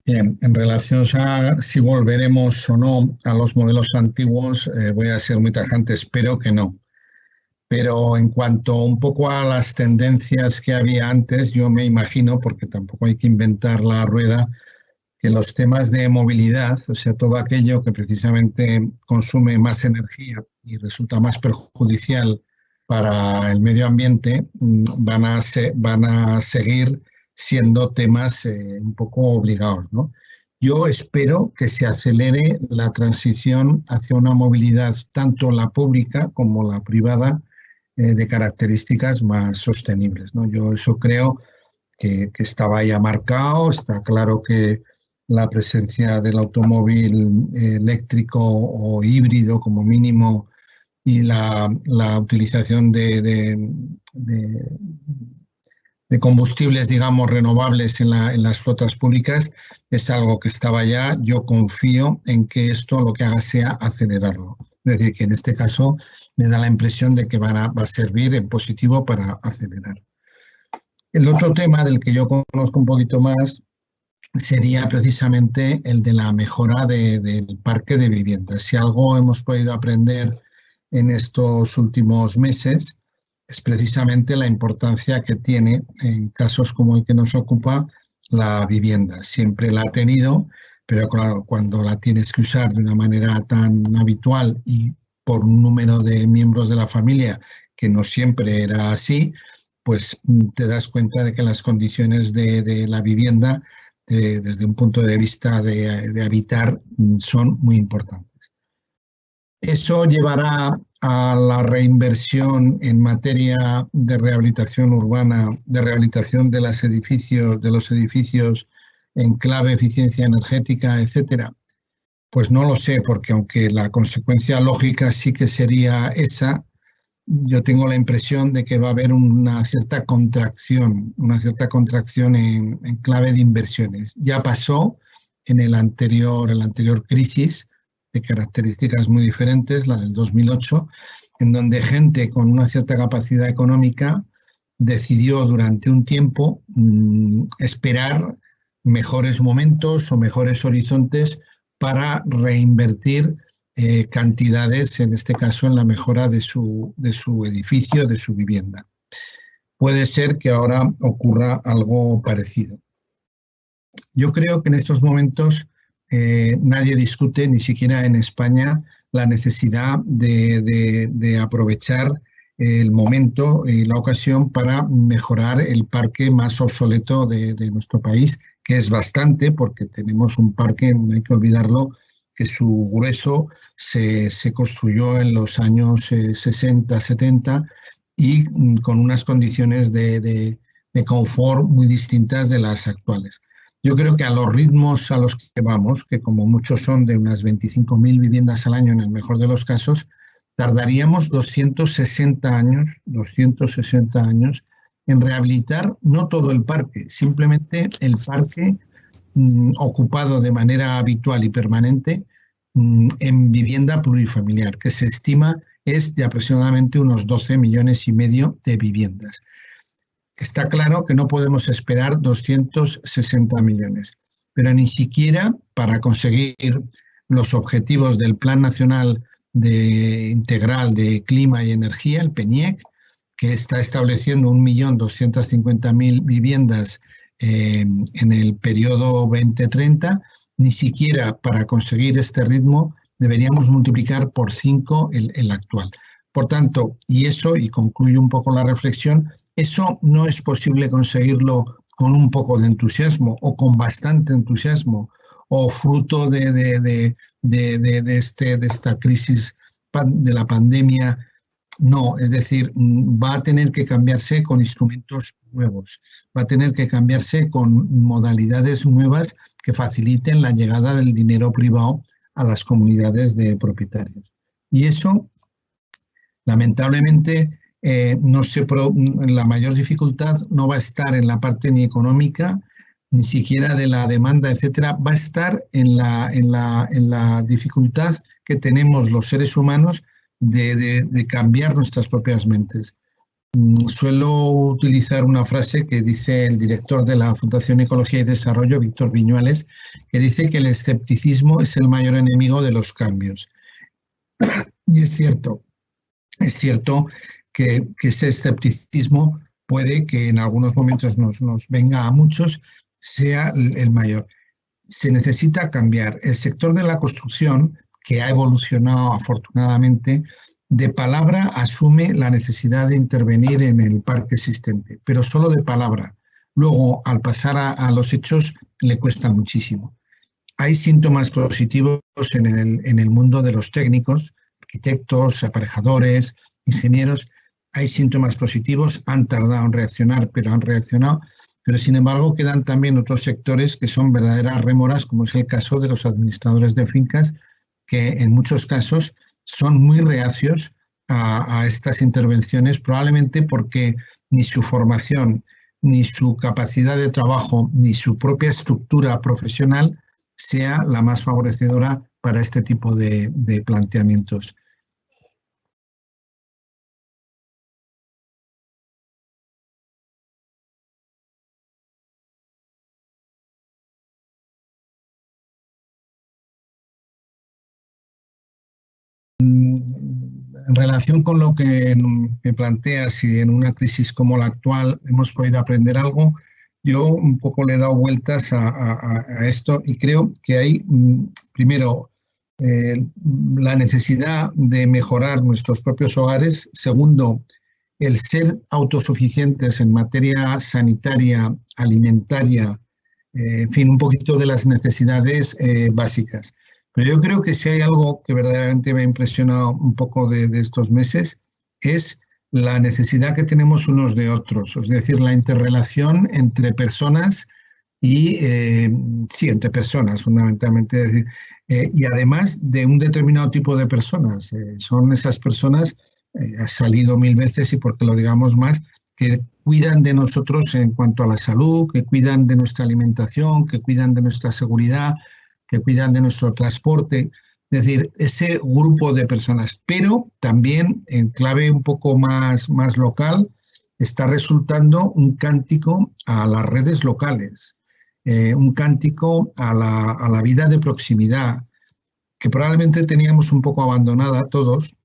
Bien, en relación a si volveremos o no a los modelos antiguos, voy a ser muy tajante, espero que no. Pero en cuanto un poco a las tendencias que había antes, yo me imagino, porque tampoco hay que inventar la rueda, que los temas de movilidad, o sea, todo aquello que precisamente consume más energía y resulta más perjudicial para el medio ambiente, van a seguir siendo temas un poco obligados, ¿no? Yo espero que se acelere la transición hacia una movilidad, tanto la pública como la privada, de características más sostenibles, ¿no? Yo eso creo que estaba ya marcado, está claro que la presencia del automóvil eléctrico o híbrido como mínimo y la utilización de combustibles, digamos, renovables en las flotas públicas es algo que estaba ya. Yo confío en que esto lo que haga sea acelerarlo. Es decir, que en este caso me da la impresión de que va a servir en positivo para acelerar. El otro tema del que yo conozco un poquito más sería precisamente el de la mejora del parque de viviendas. Si algo hemos podido aprender en estos últimos meses es precisamente la importancia que tiene en casos como el que nos ocupa la vivienda. Siempre la ha tenido, pero claro, cuando la tienes que usar de una manera tan habitual y por un número de miembros de la familia que no siempre era así, pues te das cuenta de que las condiciones de la vivienda, desde un punto de vista de habitar, son muy importantes. Eso llevará a la reinversión en materia de rehabilitación urbana, de rehabilitación de los edificios en clave eficiencia energética, etcétera. Pues no lo sé, porque aunque la consecuencia lógica sí que sería esa, yo tengo la impresión de que va a haber una cierta contracción en clave de inversiones. Ya pasó en la anterior crisis, de características muy diferentes, la del 2008, en donde gente con una cierta capacidad económica decidió durante un tiempo esperar mejores momentos o mejores horizontes para reinvertir cantidades, en este caso en la mejora de su edificio, de su vivienda. Puede ser que ahora ocurra algo parecido. Yo creo que en estos momentos nadie discute, ni siquiera en España, la necesidad de aprovechar el momento y la ocasión para mejorar el parque más obsoleto de nuestro país, que es bastante, porque tenemos un parque, no hay que olvidarlo, que su grueso se construyó en los años 60, 70 y con unas condiciones de confort muy distintas de las actuales. Yo creo que a los ritmos a los que vamos, que como muchos son de unas 25.000 viviendas al año en el mejor de los casos, tardaríamos 260 años en rehabilitar no todo el parque, simplemente el parque ocupado de manera habitual y permanente en vivienda plurifamiliar, que se estima es de aproximadamente unos 12 millones y medio de viviendas. Está claro que no podemos esperar 260 millones, pero ni siquiera para conseguir los objetivos del Plan Nacional Integral de Clima y Energía, el PNIEC, que está estableciendo 1.250.000 viviendas en el periodo 2030, ni siquiera para conseguir este ritmo deberíamos multiplicar por 5 el actual. Por tanto, y concluyo un poco la reflexión, eso no es posible conseguirlo con un poco de entusiasmo o con bastante entusiasmo o fruto de esta crisis de la pandemia. No, es decir, va a tener que cambiarse con instrumentos nuevos, va a tener que cambiarse con modalidades nuevas que faciliten la llegada del dinero privado a las comunidades de propietarios. Y eso, lamentablemente, la mayor dificultad no va a estar en la parte ni económica, ni siquiera de la demanda, etcétera, va a estar en la dificultad que tenemos los seres humanos de cambiar nuestras propias mentes. Suelo utilizar una frase que dice el director de la Fundación Ecología y Desarrollo, Víctor Viñuales, que dice que el escepticismo es el mayor enemigo de los cambios. Y es cierto que ese escepticismo puede que en algunos momentos nos venga a muchos, sea el mayor. Se necesita cambiar. El sector de la construcción, que ha evolucionado afortunadamente, de palabra asume la necesidad de intervenir en el parque existente, pero solo de palabra. Luego, al pasar a los hechos, le cuesta muchísimo. Hay síntomas positivos en el mundo de los técnicos, arquitectos, aparejadores, ingenieros. Hay síntomas positivos, han tardado en reaccionar, pero han reaccionado. Pero, sin embargo, quedan también otros sectores que son verdaderas rémoras, como es el caso de los administradores de fincas, que en muchos casos son muy reacios a estas intervenciones, probablemente porque ni su formación, ni su capacidad de trabajo, ni su propia estructura profesional sea la más favorecedora para este tipo de planteamientos. En relación con lo que me planteas, si en una crisis como la actual hemos podido aprender algo, yo un poco le he dado vueltas a esto y creo que hay, primero, la necesidad de mejorar nuestros propios hogares. Segundo, el ser autosuficientes en materia sanitaria, alimentaria, en fin, un poquito de las necesidades básicas. Pero yo creo que si hay algo que verdaderamente me ha impresionado un poco de estos meses, es la necesidad que tenemos unos de otros, es decir, la interrelación entre personas y, sí, entre personas fundamentalmente, es decir, y además de un determinado tipo de personas. Son esas personas, ha salido mil veces y porque lo digamos más, que cuidan de nosotros en cuanto a la salud, que cuidan de nuestra alimentación, que cuidan de nuestra seguridad, que cuidan de nuestro transporte, es decir, ese grupo de personas. Pero también, en clave un poco más local, está resultando un cántico a las redes locales, un cántico a la vida de proximidad, que probablemente teníamos un poco abandonada todos.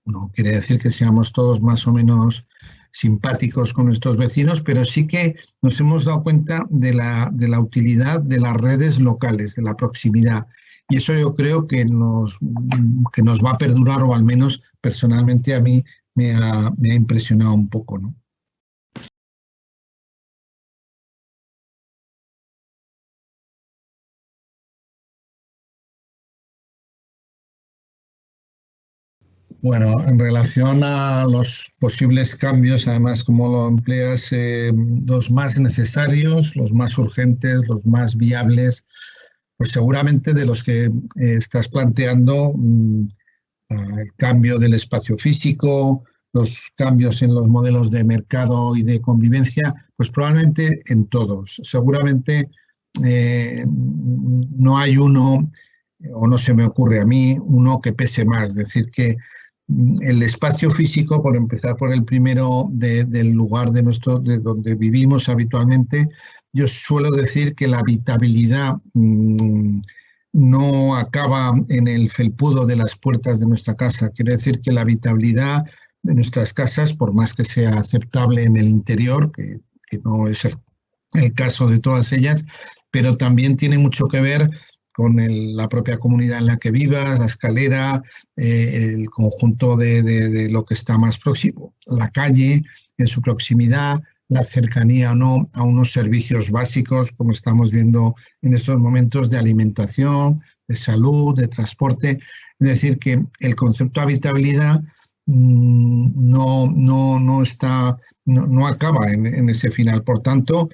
No quiere decir que seamos todos más o menos simpáticos con nuestros vecinos, pero sí que nos hemos dado cuenta de la utilidad de las redes locales, de la proximidad. Y eso yo creo que nos va a perdurar, o al menos personalmente a mí me ha impresionado un poco, ¿no? Bueno, en relación a los posibles cambios, además, como lo empleas, los más necesarios, los más urgentes, los más viables, pues seguramente de los que estás planteando, el cambio del espacio físico, los cambios en los modelos de mercado y de convivencia, pues probablemente en todos. Seguramente no hay uno, o no se me ocurre a mí, uno que pese más. Es decir, que el espacio físico, por empezar por el primero del lugar de donde vivimos habitualmente, yo suelo decir que la habitabilidad no acaba en el felpudo de las puertas de nuestra casa. Quiero decir que la habitabilidad de nuestras casas, por más que sea aceptable en el interior, que no es el caso de todas ellas, pero también tiene mucho que ver con la propia comunidad en la que vivas, la escalera, el conjunto de lo que está más próximo, la calle en su proximidad, la cercanía o no a unos servicios básicos, como estamos viendo en estos momentos, de alimentación, de salud, de transporte. Es decir, que el concepto de habitabilidad no acaba en ese final. Por tanto,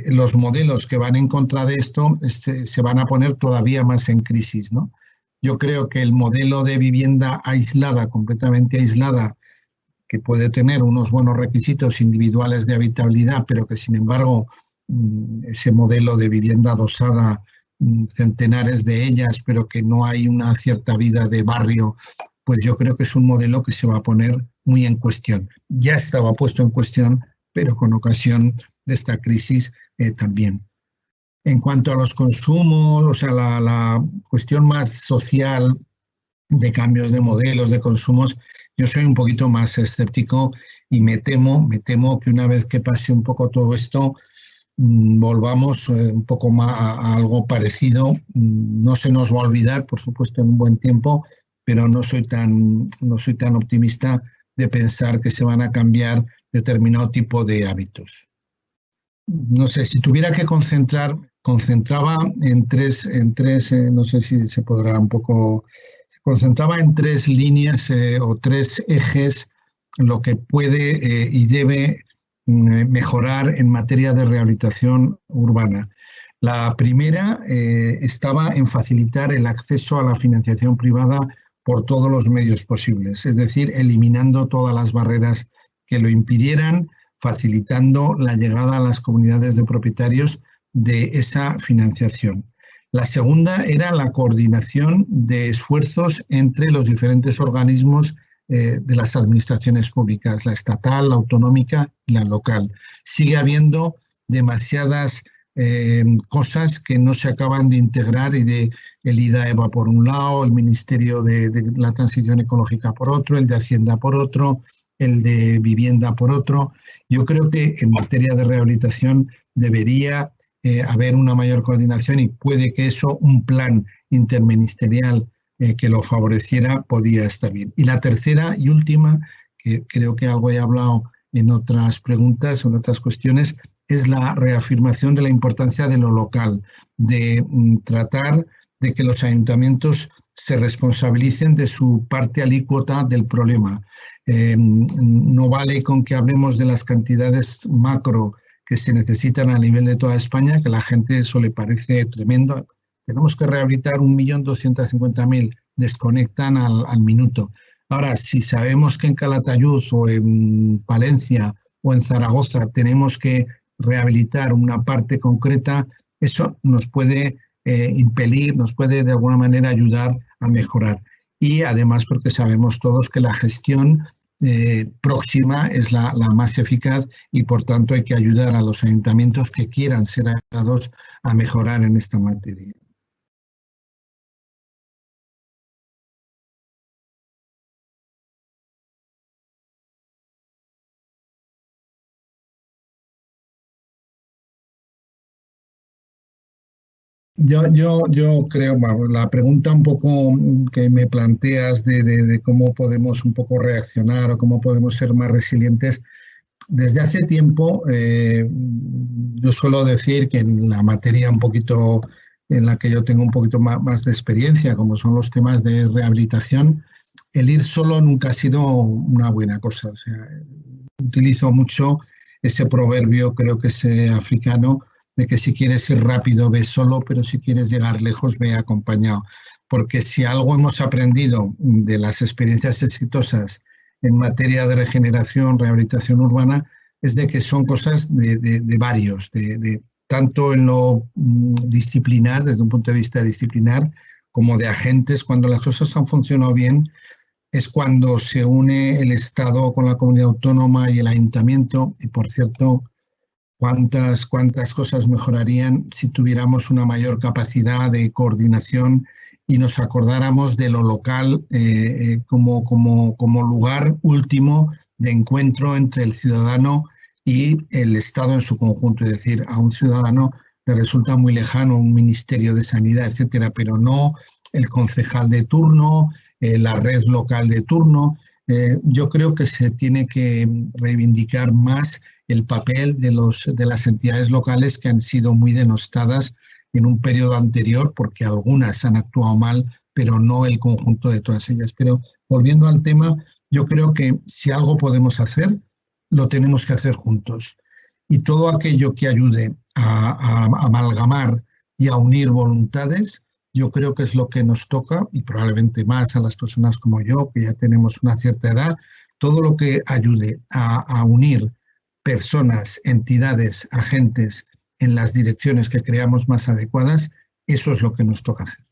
los modelos que van en contra de esto se van a poner todavía más en crisis, ¿no? Yo creo que el modelo de vivienda aislada, completamente aislada, que puede tener unos buenos requisitos individuales de habitabilidad, pero que sin embargo ese modelo de vivienda adosada, centenares de ellas, pero que no hay una cierta vida de barrio, pues yo creo que es un modelo que se va a poner muy en cuestión. Ya estaba puesto en cuestión, pero con ocasión de esta crisis también. En cuanto a los consumos, o sea, la cuestión más social de cambios de modelos de consumos, yo soy un poquito más escéptico y me temo que una vez que pase un poco todo esto, volvamos un poco más a algo parecido. No se nos va a olvidar, por supuesto, en un buen tiempo, pero no soy tan optimista de pensar que se van a cambiar determinado tipo de hábitos. No sé, si tuviera que concentraba en tres, no sé si se podrá un poco, se concentraba en tres líneas o tres ejes lo que puede y debe mejorar en materia de rehabilitación urbana. La primera estaba en facilitar el acceso a la financiación privada por todos los medios posibles, es decir, eliminando todas las barreras que lo impidieran, facilitando la llegada a las comunidades de propietarios de esa financiación. La segunda era la coordinación de esfuerzos entre los diferentes organismos de las administraciones públicas, la estatal, la autonómica y la local. Sigue habiendo demasiadas cosas que no se acaban de integrar y de el IDAEVA por un lado, el Ministerio de la Transición Ecológica por otro, el de Hacienda por otro, el de vivienda por otro. Yo creo que en materia de rehabilitación debería haber una mayor coordinación y puede que eso, un plan interministerial que lo favoreciera, podía estar bien. Y la tercera y última, que creo que algo he hablado en otras preguntas, en otras cuestiones, es la reafirmación de la importancia de lo local, de tratar de que los ayuntamientos se responsabilicen de su parte alícuota del problema. No vale con que hablemos de las cantidades macro que se necesitan a nivel de toda España, que a la gente eso le parece tremendo. Tenemos que rehabilitar 1.250.000, desconectan al minuto. Ahora, si sabemos que en Calatayud o en Palencia o en Zaragoza tenemos que rehabilitar una parte concreta, eso nos puede impedir, nos puede de alguna manera ayudar a mejorar. Y además porque sabemos todos que la gestión próxima es la más eficaz y por tanto hay que ayudar a los ayuntamientos que quieran ser ayudados a mejorar en esta materia. Yo creo, la pregunta un poco que me planteas de cómo podemos un poco reaccionar o cómo podemos ser más resilientes, desde hace tiempo yo suelo decir que en la materia un poquito en la que yo tengo un poquito más de experiencia, como son los temas de rehabilitación, el ir solo nunca ha sido una buena cosa. O sea, utilizo mucho ese proverbio, creo que es africano, de que si quieres ir rápido ve solo, pero si quieres llegar lejos ve acompañado. Porque si algo hemos aprendido de las experiencias exitosas en materia de regeneración, rehabilitación urbana, es de que son cosas de varios, tanto en lo disciplinar, desde un punto de vista disciplinar, como de agentes. Cuando las cosas han funcionado bien, es cuando se une el Estado con la comunidad autónoma y el ayuntamiento. Y por cierto, cuántas cosas mejorarían si tuviéramos una mayor capacidad de coordinación y nos acordáramos de lo local como lugar último de encuentro entre el ciudadano y el Estado en su conjunto. Es decir, a un ciudadano le resulta muy lejano un ministerio de sanidad, etcétera, pero no el concejal de turno, la red local de turno. Yo creo que se tiene que reivindicar más el papel de las entidades locales que han sido muy denostadas en un periodo anterior, porque algunas han actuado mal, pero no el conjunto de todas ellas. Pero volviendo al tema, yo creo que si algo podemos hacer, lo tenemos que hacer juntos. Y todo aquello que ayude a amalgamar y a unir voluntades, yo creo que es lo que nos toca, y probablemente más a las personas como yo, que ya tenemos una cierta edad, todo lo que ayude a unir personas, entidades, agentes en las direcciones que creamos más adecuadas, eso es lo que nos toca hacer.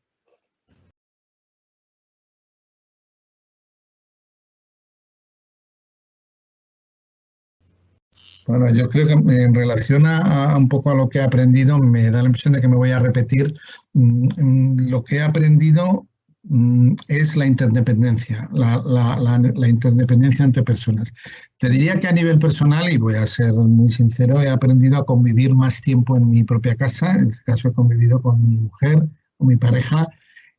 Bueno, yo creo que en relación a un poco a lo que he aprendido, me da la impresión de que me voy a repetir. Lo que he aprendido es la interdependencia, la interdependencia entre personas. Te diría que a nivel personal, y voy a ser muy sincero, he aprendido a convivir más tiempo en mi propia casa. En este caso he convivido con mi mujer, con mi pareja,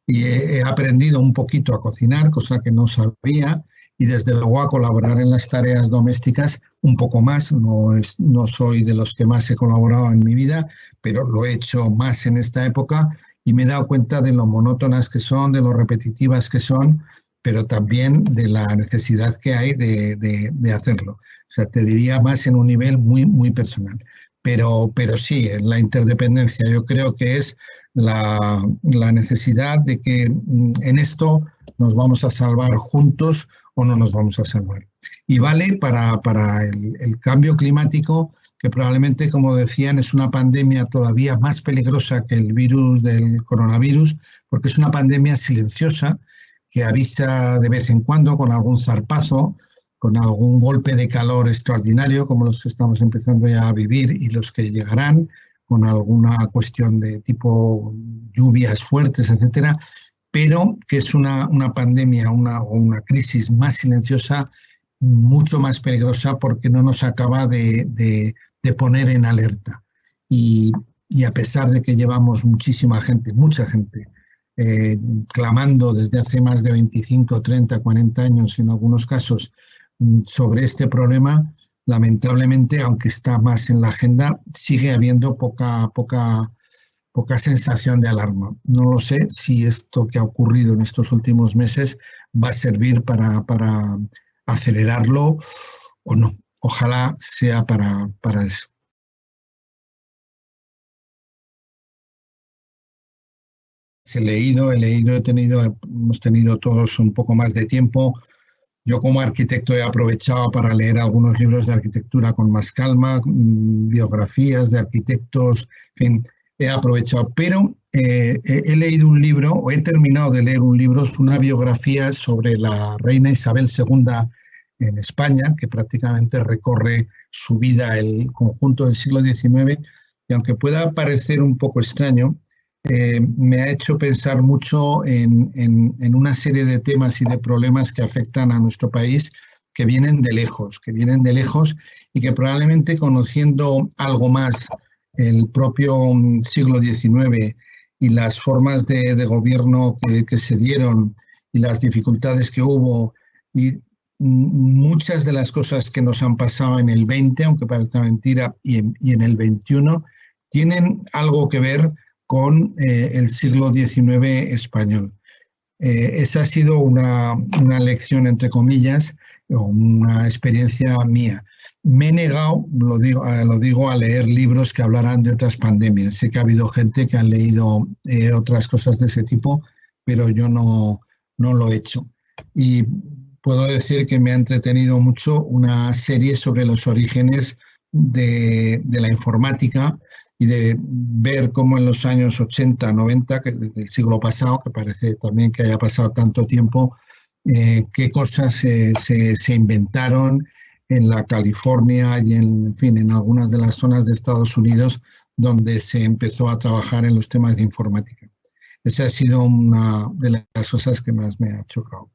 y he aprendido un poquito a cocinar, cosa que no sabía, y desde luego a colaborar en las tareas domésticas un poco más. No soy de los que más he colaborado en mi vida, pero lo he hecho más en esta época y me he dado cuenta de lo monótonas que son, de lo repetitivas que son, pero también de la necesidad que hay de hacerlo. O sea, te diría más en un nivel muy, muy personal. Pero sí, la interdependencia yo creo que es la necesidad de que en esto nos vamos a salvar juntos o no nos vamos a salvar. Y vale para el cambio climático, que probablemente, como decían, es una pandemia todavía más peligrosa que el virus del coronavirus, porque es una pandemia silenciosa que avisa de vez en cuando con algún zarpazo, con algún golpe de calor extraordinario, como los que estamos empezando ya a vivir y los que llegarán, con alguna cuestión de tipo lluvias fuertes, etcétera, pero que es una pandemia o una crisis más silenciosa, mucho más peligrosa porque no nos acaba de poner en alerta. Y a pesar de que llevamos muchísima gente, mucha gente, clamando desde hace más de 25, 30, 40 años en algunos casos sobre este problema, lamentablemente, aunque está más en la agenda, sigue habiendo poca sensación de alarma. No lo sé si esto que ha ocurrido en estos últimos meses va a servir para acelerarlo o no. Ojalá sea para eso. Hemos tenido todos un poco más de tiempo. Yo como arquitecto he aprovechado para leer algunos libros de arquitectura con más calma, biografías de arquitectos, en fin, he aprovechado. Pero he leído un libro, o he terminado de leer un libro, es una biografía sobre la reina Isabel II en España, que prácticamente recorre su vida, el conjunto del siglo XIX, y aunque pueda parecer un poco extraño, me ha hecho pensar mucho en una serie de temas y de problemas que afectan a nuestro país, que vienen de lejos y que probablemente conociendo algo más el propio siglo XIX y las formas de gobierno que se dieron y las dificultades que hubo y muchas de las cosas que nos han pasado en el 20, aunque parezca mentira, y en el 21, tienen algo que ver con el siglo XIX español. Esa ha sido una lección, entre comillas, o una experiencia mía. Me he negado, lo digo, a leer libros que hablaran de otras pandemias. Sé que ha habido gente que ha leído otras cosas de ese tipo, pero yo no lo he hecho. Y puedo decir que me ha entretenido mucho una serie sobre los orígenes de la informática y de ver cómo en los años 80, 90, del siglo pasado, que parece también que haya pasado tanto tiempo, qué cosas se inventaron en la California y en fin, en algunas de las zonas de Estados Unidos donde se empezó a trabajar en los temas de informática. Esa ha sido una de las cosas que más me ha chocado.